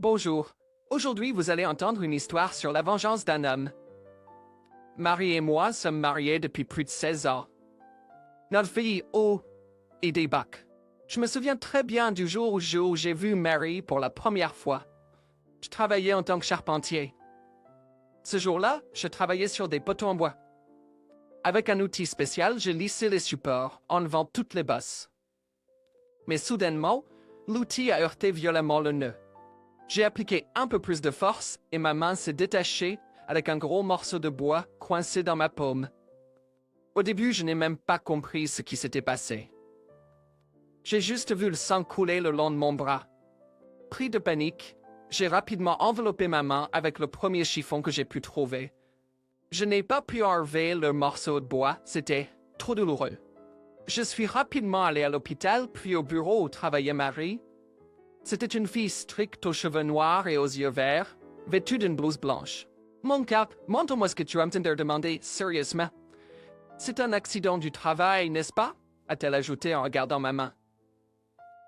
Bonjour. Aujourd'hui, vous allez entendre une histoire sur la vengeance d'un homme. Marie et moi sommes mariés depuis plus de 16 ans. Notre fille, et des bacs. Je me souviens très bien du jour où j'ai vu Mary pour la première fois. Je travaillais en tant que charpentier. Ce jour-là, je travaillais sur des poteaux en bois. Avec un outil spécial, j'ai lissé les supports, enlevant toutes les bosses. Mais soudainement, l'outil a heurté violemment le nœud. J'ai appliqué un peu plus de force et ma main s'est détachée avec un gros morceau de bois coincé dans ma paume. Au début, je n'ai même pas compris ce qui s'était passé. J'ai juste vu le sang couler le long de mon bras. Pris de panique, j'ai rapidement enveloppé ma main avec le premier chiffon que j'ai pu trouver. Je n'ai pas pu enlever le morceau de bois, c'était trop douloureux. Je suis rapidement allé à l'hôpital puis au bureau où travaillait Marie. C'était une fille stricte aux cheveux noirs et aux yeux verts, vêtue d'une blouse blanche. Mon cap, montre-moi ce que tu as m'entendre demander sérieusement. C'est un accident du travail, n'est-ce pas? A-t-elle ajouté en regardant ma main.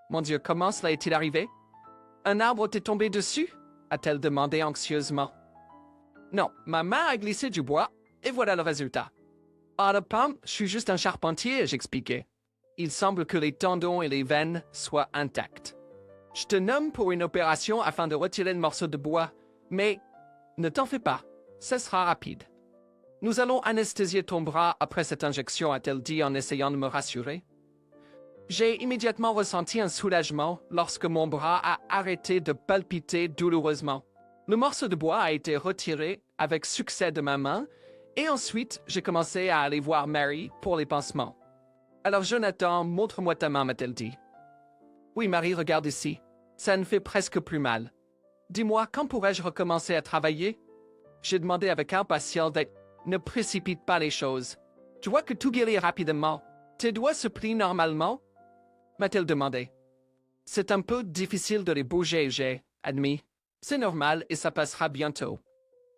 Mon Dieu, comment cela est-il arrivé? Un arbre t'est tombé dessus? A-t-elle demandé anxieusement. Non, ma main a glissé du bois, et voilà le résultat. Ah, le pain, je suis juste un charpentier, j'expliquais. Il semble que les tendons et les veines soient intacts. Je te nomme pour une opération afin de retirer le morceau de bois, mais ne t'en fais pas, ce sera rapide. Nous allons anesthésier ton bras après cette injection, a-t-elle dit en essayant de me rassurer. J'ai immédiatement ressenti un soulagement lorsque mon bras a arrêté de palpiter douloureusement. Le morceau de bois a été retiré avec succès de ma main, et ensuite j'ai commencé à aller voir Mary pour les pansements. Alors Jonathan, montre-moi ta main, m'a-t-elle dit. Oui, Marie, regarde ici. Ça ne fait presque plus mal. Dis-moi, quand pourrais-je recommencer à travailler? J'ai demandé avec impatience d'être... Ne précipite pas les choses. Tu vois que tout guérit rapidement. Tes doigts se plient normalement? M'a-t-elle demandé. C'est un peu difficile de les bouger, j'ai admis. C'est normal et ça passera bientôt.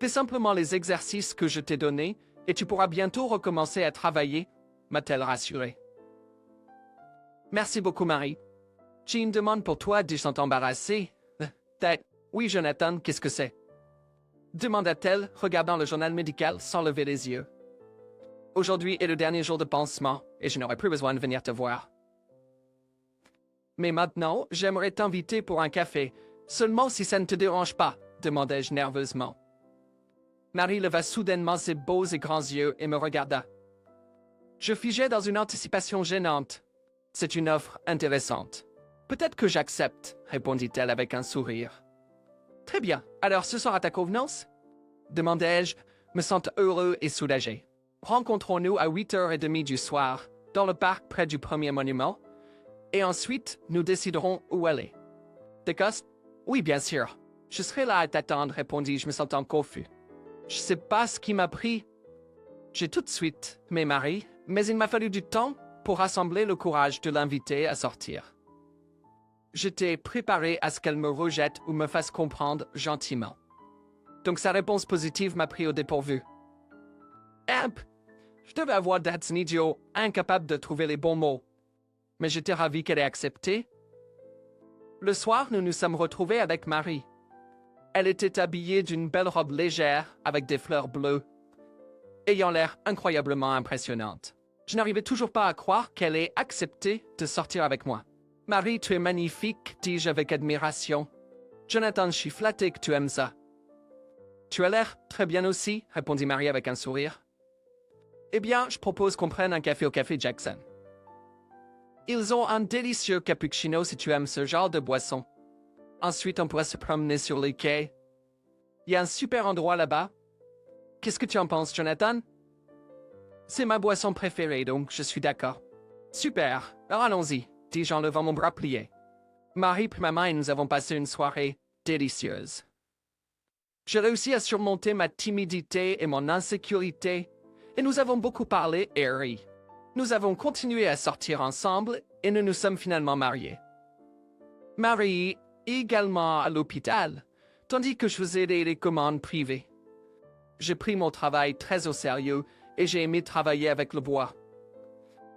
Fais simplement les exercices que je t'ai donnés et tu pourras bientôt recommencer à travailler, m'a-t-elle rassuré. Merci beaucoup, Marie. J'ai une demande pour toi, dis-je sans t'embarrasser. Oui, Jonathan, qu'est-ce que c'est? Demanda-t-elle, regardant le journal médical sans lever les yeux. Aujourd'hui est le dernier jour de pansement, et je n'aurai plus besoin de venir te voir. Mais maintenant, j'aimerais t'inviter pour un café, seulement si ça ne te dérange pas, demandai-je nerveusement. Marie leva soudainement ses beaux et grands yeux et me regarda. Je figeais dans une anticipation gênante. C'est une offre intéressante. Peut-être que j'accepte, répondit-elle avec un sourire. Très bien, alors ce soir à ta convenance? Demandai-je, me sentant heureux et soulagé. Rencontrons-nous à 8h30 du soir, dans le parc près du premier monument, et ensuite nous déciderons où aller. D'accord? Oui, bien sûr. Je serai là à t'attendre, répondis-je, me sentant confus. Je sais pas ce qui m'a pris. J'ai tout de suite aimé Marie, mais il m'a fallu du temps pour rassembler le courage de l'inviter à sortir. J'étais préparé à ce qu'elle me rejette ou me fasse comprendre gentiment. Donc sa réponse positive m'a pris au dépourvu. Je devais avoir d'être un idiot incapable de trouver les bons mots. Mais j'étais ravi qu'elle ait accepté. Le soir, nous nous sommes retrouvés avec Marie. Elle était habillée d'une belle robe légère avec des fleurs bleues, ayant l'air incroyablement impressionnante. Je n'arrivais toujours pas à croire qu'elle ait accepté de sortir avec moi. Marie, tu es magnifique, dis-je avec admiration. Jonathan, je suis flatté que tu aimes ça. Tu as l'air très bien aussi, répondit Marie avec un sourire. Eh bien, je propose qu'on prenne un café au Café Jackson. Ils ont un délicieux cappuccino si tu aimes ce genre de boisson. Ensuite, on pourrait se promener sur les quais. Il y a un super endroit là-bas. Qu'est-ce que tu en penses, Jonathan? C'est ma boisson préférée, donc je suis d'accord. Super, alors allons-y, dis-je en levant mon bras plié. Marie prit ma main et nous avons passé une soirée délicieuse. J'ai réussi à surmonter ma timidité et mon insécurité, et nous avons beaucoup parlé et ri. Nous avons continué à sortir ensemble et nous nous sommes finalement mariés. Marie également à l'hôpital, tandis que je faisais des commandes privées. J'ai pris mon travail très au sérieux et j'ai aimé travailler avec le bois.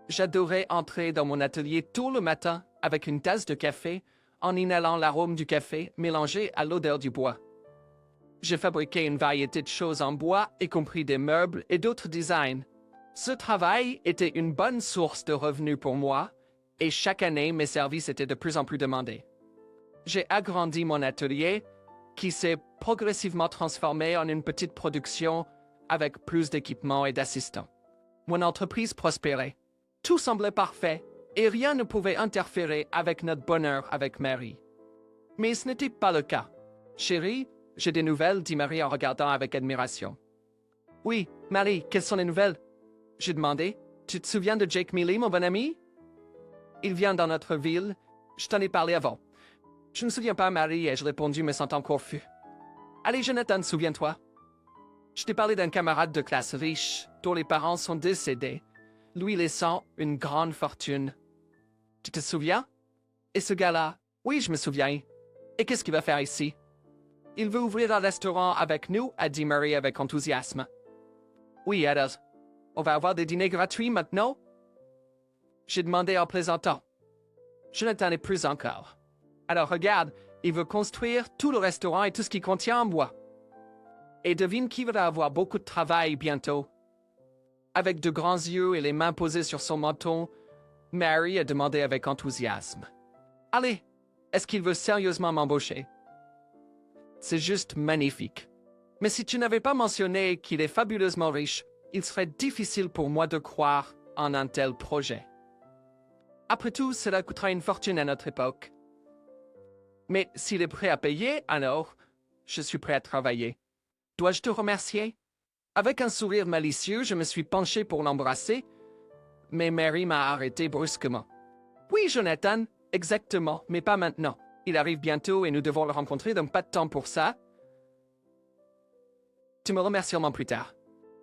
J'adorais entrer dans mon atelier tôt le matin avec une tasse de café en inhalant l'arôme du café mélangé à l'odeur du bois. J'ai fabriqué une variété de choses en bois, y compris des meubles et d'autres designs. Ce travail était une bonne source de revenus pour moi, et chaque année mes services étaient de plus en plus demandés. J'ai agrandi mon atelier, qui s'est progressivement transformé en une petite production avec plus d'équipements et d'assistants. Mon entreprise prospérait. Tout semblait parfait, et rien ne pouvait interférer avec notre bonheur avec Mary. Mais ce n'était pas le cas. Chérie, j'ai des nouvelles, dit Mary en regardant avec admiration. Oui, Mary, quelles sont les nouvelles? J'ai demandé. Tu te souviens de Jake Mealy, mon bon ami? Il vient dans notre ville. Je t'en ai parlé avant. Je ne me souviens pas, Mary, ai-je répondu, me sentant confus. Allez, Jonathan, souviens-toi. Je t'ai parlé d'un camarade de classe riche, dont les parents sont décédés, lui laissant une grande fortune. Tu te souviens? Et ce gars-là? Oui, je me souviens. Et qu'est-ce qu'il va faire ici? Il veut ouvrir un restaurant avec nous, a dit Mary avec enthousiasme. Oui, alors, on va avoir des dîners gratuits maintenant? J'ai demandé en plaisantant. Jonathan n'est plus encore. Alors regarde, il veut construire tout le restaurant et tout ce qui contient en bois. Et devine qui va avoir beaucoup de travail bientôt. Avec de grands yeux et les mains posées sur son menton, Mary a demandé avec enthousiasme. Allez, est-ce qu'il veut sérieusement m'embaucher? C'est juste magnifique. Mais si tu n'avais pas mentionné qu'il est fabuleusement riche, il serait difficile pour moi de croire en un tel projet. Après tout, cela coûtera une fortune à notre époque. Mais s'il est prêt à payer, alors, je suis prêt à travailler. Dois-je te remercier? Avec un sourire malicieux, je me suis penché pour l'embrasser, mais Mary m'a arrêté brusquement. Oui, Jonathan, exactement, mais pas maintenant. Il arrive bientôt et nous devons le rencontrer, donc pas de temps pour ça. Tu me remercieras plus tard.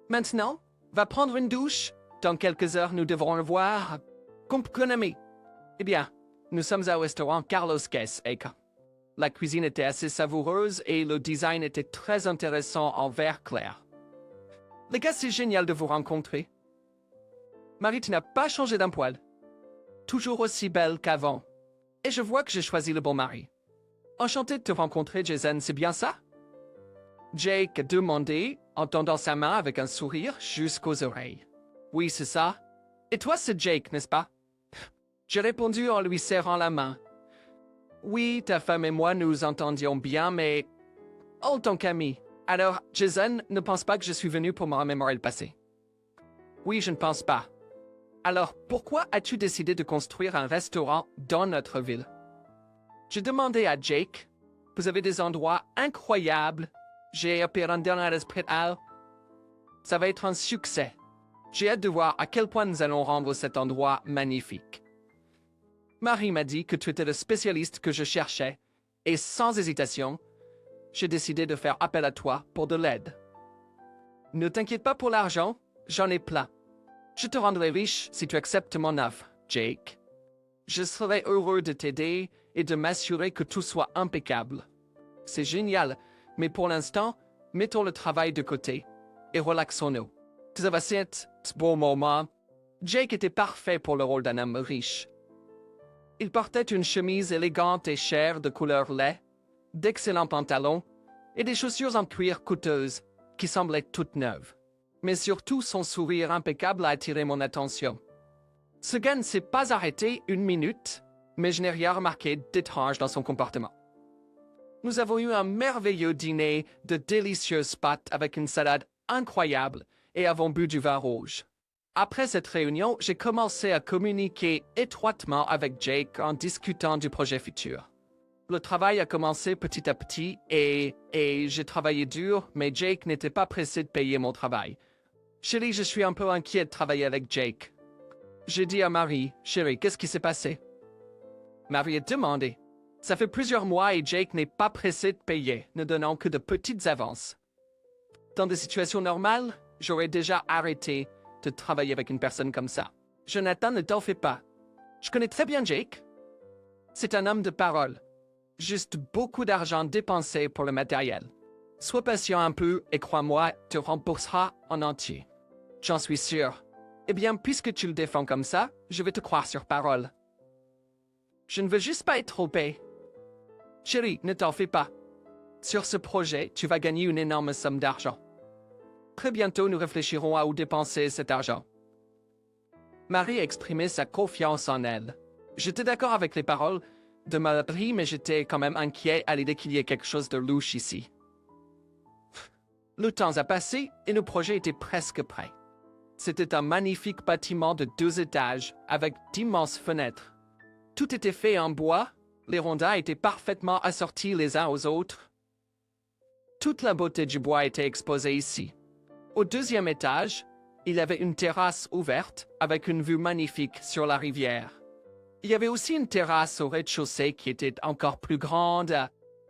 Maintenant, va prendre une douche. Dans quelques heures, nous devrons le voir. Comprenez-moi. Eh bien, nous sommes au restaurant Carlos Kess, Eka. La cuisine était assez savoureuse et le design était très intéressant en vert clair. Les gars, c'est génial de vous rencontrer. Marie, tu n'as pas changé d'un poil. Toujours aussi belle qu'avant. Et je vois que j'ai choisi le bon mari. Enchanté de te rencontrer, Jason, c'est bien ça? Jake a demandé, en tendant sa main avec un sourire jusqu'aux oreilles. Oui, c'est ça. Et toi, c'est Jake, n'est-ce pas? J'ai répondu en lui serrant la main. Oui, ta femme et moi nous entendions bien, mais en tant qu'amis. Alors, Jason, ne pense pas que je suis venu pour me remémorer le passé. Oui, je ne pense pas. Alors, pourquoi as-tu décidé de construire un restaurant dans notre ville? J'ai demandé à Jake. Vous avez des endroits incroyables. J'ai appris à l'esprit. Ça va être un succès. J'ai hâte de voir à quel point nous allons rendre cet endroit magnifique. Marie m'a dit que tu étais le spécialiste que je cherchais, et sans hésitation, j'ai décidé de faire appel à toi pour de l'aide. Ne t'inquiète pas pour l'argent, j'en ai plein. Je te rendrai riche si tu acceptes mon offre, Jake. Je serai heureux de t'aider et de m'assurer que tout soit impeccable. C'est génial, mais pour l'instant, mettons le travail de côté et relaxons-nous. Ça va être ce bon moment. Jake était parfait pour le rôle d'un homme riche. Il portait une chemise élégante et chère de couleur lait, d'excellents pantalons et des chaussures en cuir coûteuses qui semblaient toutes neuves. Mais surtout, son sourire impeccable a attiré mon attention. Ce gars ne s'est pas arrêté une minute, mais je n'ai rien remarqué d'étrange dans son comportement. Nous avons eu un merveilleux dîner de délicieuses pâtes avec une salade incroyable et avons bu du vin rouge. Après cette réunion, j'ai commencé à communiquer étroitement avec Jake en discutant du projet futur. Le travail a commencé petit à petit et j'ai travaillé dur, mais Jake n'était pas pressé de payer mon travail. Chérie, je suis un peu inquiet de travailler avec Jake. J'ai dit à Marie, chérie, qu'est-ce qui s'est passé? Marie a demandé. Ça fait plusieurs mois et Jake n'est pas pressé de payer, ne donnant que de petites avances. Dans des situations normales, j'aurais déjà arrêté de travailler avec une personne comme ça. Jonathan, ne t'en fais pas. Je connais très bien Jake. C'est un homme de parole. Juste beaucoup d'argent dépensé pour le matériel. Sois patient un peu et crois-moi, tu rembourseras en entier. J'en suis sûr. Eh bien, puisque tu le défends comme ça, je vais te croire sur parole. Je ne veux juste pas être trompé. Chérie, ne t'en fais pas. Sur ce projet, tu vas gagner une énorme somme d'argent. Très bientôt, nous réfléchirons à où dépenser cet argent. Marie exprimait sa confiance en elle. J'étais d'accord avec les paroles de Marie, mais j'étais quand même inquiet à l'idée qu'il y ait quelque chose de louche ici. Le temps a passé et le projet était presque prêt. C'était un magnifique bâtiment de 2 étages avec d'immenses fenêtres. Tout était fait en bois, les rondins étaient parfaitement assortis les uns aux autres. Toute la beauté du bois était exposée ici. Au 2e étage, il y avait une terrasse ouverte avec une vue magnifique sur la rivière. Il y avait aussi une terrasse au rez-de-chaussée qui était encore plus grande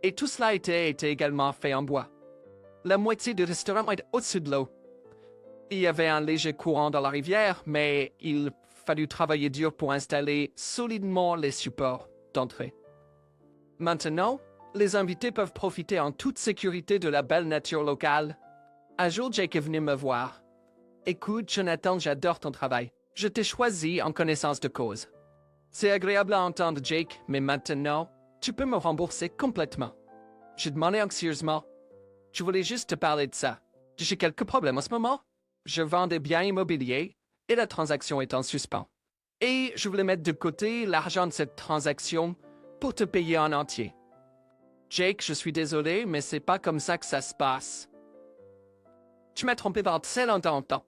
et tout cela était également fait en bois. La moitié du restaurant était au-dessus de l'eau. Il y avait un léger courant dans la rivière, mais il fallut travailler dur pour installer solidement les supports d'entrée. Maintenant, les invités peuvent profiter en toute sécurité de la belle nature locale. Un jour, Jake est venu me voir. « Écoute, Jonathan, j'adore ton travail. Je t'ai choisi en connaissance de cause. C'est agréable à entendre, Jake, mais maintenant, tu peux me rembourser complètement. » J'ai demandé anxieusement. « Je voulais juste te parler de ça. J'ai quelques problèmes en ce moment. Je vends des biens immobiliers et la transaction est en suspens. Et je voulais mettre de côté l'argent de cette transaction pour te payer en entier. Jake, je suis désolé, mais c'est pas comme ça que ça se passe. Tu m'as trompé pendant très longtemps.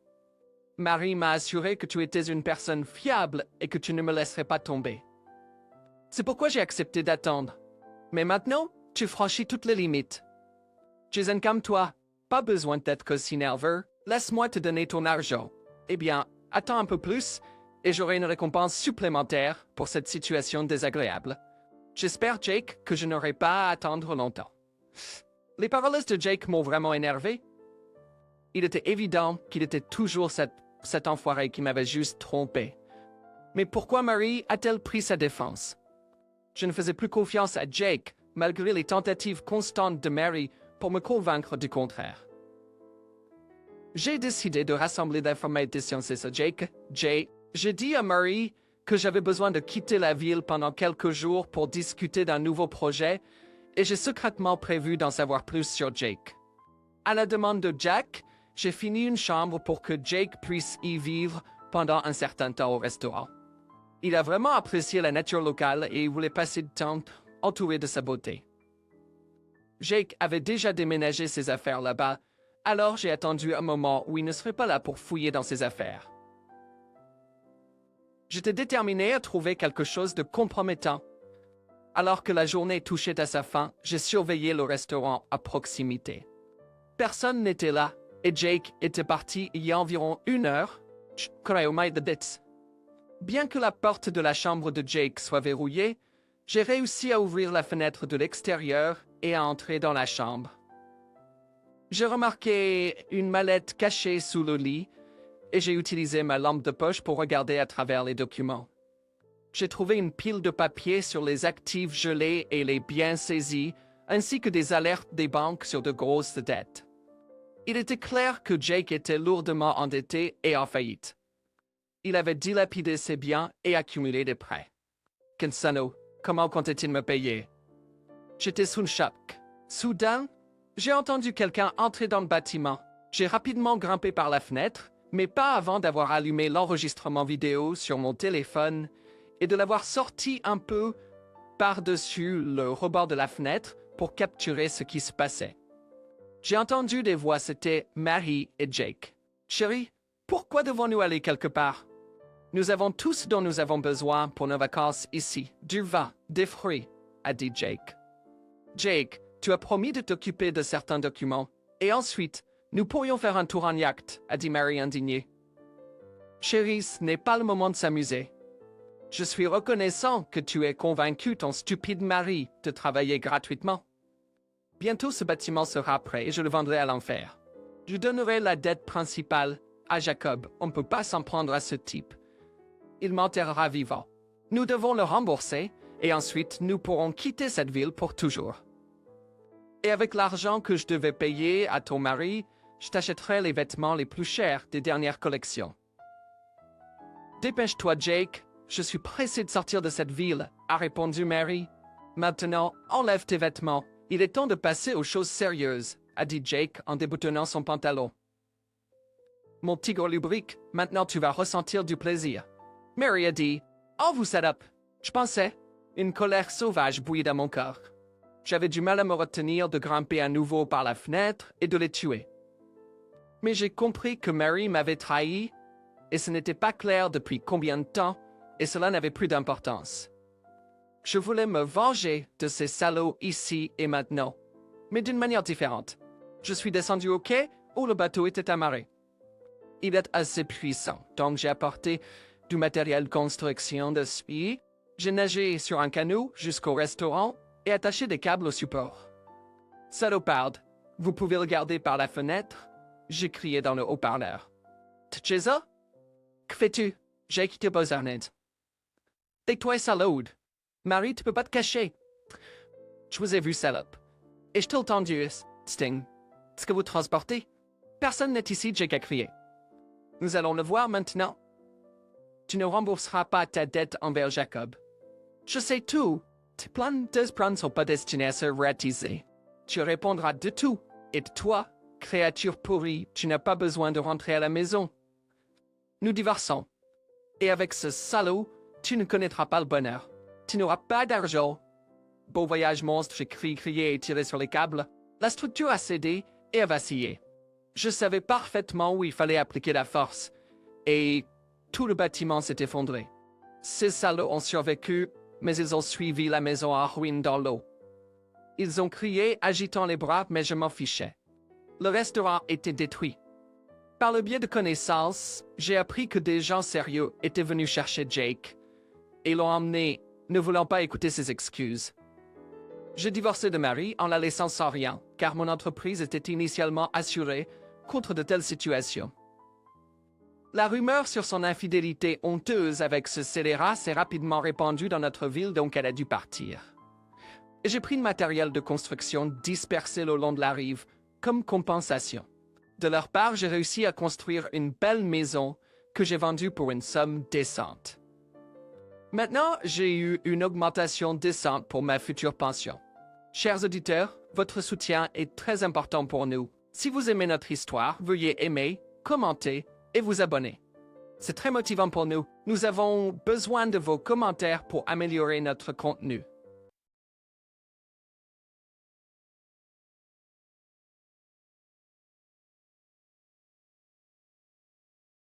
Marie m'a assuré que tu étais une personne fiable et que tu ne me laisserais pas tomber. C'est pourquoi j'ai accepté d'attendre. Mais maintenant, tu franchis toutes les limites. Jason, calme-toi. Pas besoin d'être aussi nerveux. Laisse-moi te donner ton argent. Eh bien, attends un peu plus et j'aurai une récompense supplémentaire pour cette situation désagréable. J'espère, Jake, que je n'aurai pas à attendre longtemps. Les paroles de Jake m'ont vraiment énervé. Il était évident qu'il était toujours cet enfoiré qui m'avait juste trompé. Mais pourquoi Marie a-t-elle pris sa défense? Je ne faisais plus confiance à Jake, malgré les tentatives constantes de Mary pour me convaincre du contraire. J'ai décidé de rassembler l'information sur Jake. J'ai dit à Marie que j'avais besoin de quitter la ville pendant quelques jours pour discuter d'un nouveau projet et j'ai secrètement prévu d'en savoir plus sur Jake. À la demande de Jack, j'ai fini une chambre pour que Jake puisse y vivre pendant un certain temps au restaurant. Il a vraiment apprécié la nature locale et voulait passer du temps entouré de sa beauté. Jake avait déjà déménagé ses affaires là-bas, alors j'ai attendu un moment où il ne serait pas là pour fouiller dans ses affaires. J'étais déterminé à trouver quelque chose de compromettant. Alors que la journée touchait à sa fin, j'ai surveillé le restaurant à proximité. Personne n'était là et Jake était parti il y a environ 1 heure. Bien que la porte de la chambre de Jake soit verrouillée, j'ai réussi à ouvrir la fenêtre de l'extérieur et à entrer dans la chambre. J'ai remarqué une mallette cachée sous le lit et j'ai utilisé ma lampe de poche pour regarder à travers les documents. J'ai trouvé une pile de papiers sur les actifs gelés et les biens saisis, ainsi que des alertes des banques sur de grosses dettes. Il était clair que Jake était lourdement endetté et en faillite. Il avait dilapidé ses biens et accumulé des prêts. Kinsano, comment comptait-il me payer? J'étais sous le choc. Soudain, j'ai entendu quelqu'un entrer dans le bâtiment. J'ai rapidement grimpé par la fenêtre, mais pas avant d'avoir allumé l'enregistrement vidéo sur mon téléphone et de l'avoir sorti un peu par-dessus le rebord de la fenêtre pour capturer ce qui se passait. J'ai entendu des voix, c'était Marie et Jake. « Chérie, pourquoi devons-nous aller quelque part? Nous avons tout ce dont nous avons besoin pour nos vacances ici. Du vin, des fruits, » a dit Jake. « Jake, tu as promis de t'occuper de certains documents. Et ensuite, nous pourrions faire un tour en yacht, » a dit Marie indignée. « Chérie, ce n'est pas le moment de s'amuser. Je suis reconnaissant que tu aies convaincu ton stupide mari de travailler gratuitement. Bientôt ce bâtiment sera prêt et je le vendrai à l'enfer. Je donnerai la dette principale à Jacob. On ne peut pas s'en prendre à ce type. Il m'enterrera vivant. Nous devons le rembourser et ensuite nous pourrons quitter cette ville pour toujours. Et avec l'argent que je devais payer à ton mari, je t'achèterai les vêtements les plus chers des dernières collections. Dépêche-toi, Jake. Je suis pressé de sortir de cette ville, a répondu Mary. Maintenant, enlève tes vêtements. Il est temps de passer aux choses sérieuses, a dit Jake en déboutonnant son pantalon. Mon tigre lubrique, maintenant tu vas ressentir du plaisir. Mary a dit, oh vous setup. Je pensais. Une colère sauvage bouillit dans mon corps. J'avais du mal à me retenir de grimper à nouveau par la fenêtre et de les tuer. Mais j'ai compris que Mary m'avait trahi, et ce n'était pas clair depuis combien de temps, et cela n'avait plus d'importance. Je voulais me venger de ces salauds ici et maintenant, mais d'une manière différente. Je suis descendu au quai où le bateau était amarré. Il est assez puissant, donc j'ai apporté du matériel de construction de spi. J'ai nagé sur un canot jusqu'au restaurant et attaché des câbles au support. Salopard, vous pouvez regarder par la fenêtre, j'ai crié dans le haut-parleur. Tcheza? Que fais-tu? J'ai quitté Bozarned. Tais-toi, salaud. Marie, tu peux pas te cacher. Je vous ai vu, salope. Et je t'ai entendu, Sting. Est-ce que vous transportez? Personne n'est ici, Jake a crié. Nous allons le voir maintenant. Tu ne rembourseras pas ta dette envers Jacob. Je sais tout. Tes plans d'espoir ne sont pas destinés à se réaliser. Tu répondras de tout. Et de toi, créature pourrie, tu n'as pas besoin de rentrer à la maison. Nous divorçons. Et avec ce salaud, tu ne connaîtras pas le bonheur. Tu n'auras pas d'argent. Beau voyage monstre, j'ai crié et tiré sur les câbles. La structure a cédé et a vacillé. Je savais parfaitement où il fallait appliquer la force. Et tout le bâtiment s'est effondré. Ces salauds ont survécu, mais ils ont suivi la maison en ruine dans l'eau. Ils ont crié, agitant les bras, mais je m'en fichais. Le restaurant était détruit. Par le biais de connaissances, j'ai appris que des gens sérieux étaient venus chercher Jake et l'ont emmené, ne voulant pas écouter ses excuses. J'ai divorcé de Mary en la laissant sans rien, car mon entreprise était initialement assurée contre de telles situations. La rumeur sur son infidélité honteuse avec ce scélérat s'est rapidement répandue dans notre ville, donc elle a dû partir. J'ai pris le matériel de construction dispersé le long de la rive, comme compensation. De leur part, j'ai réussi à construire une belle maison que j'ai vendue pour une somme décente. Maintenant, j'ai eu une augmentation décente pour ma future pension. Chers auditeurs, votre soutien est très important pour nous. Si vous aimez notre histoire, veuillez aimer, commenter et vous abonner. C'est très motivant pour nous. Nous avons besoin de vos commentaires pour améliorer notre contenu.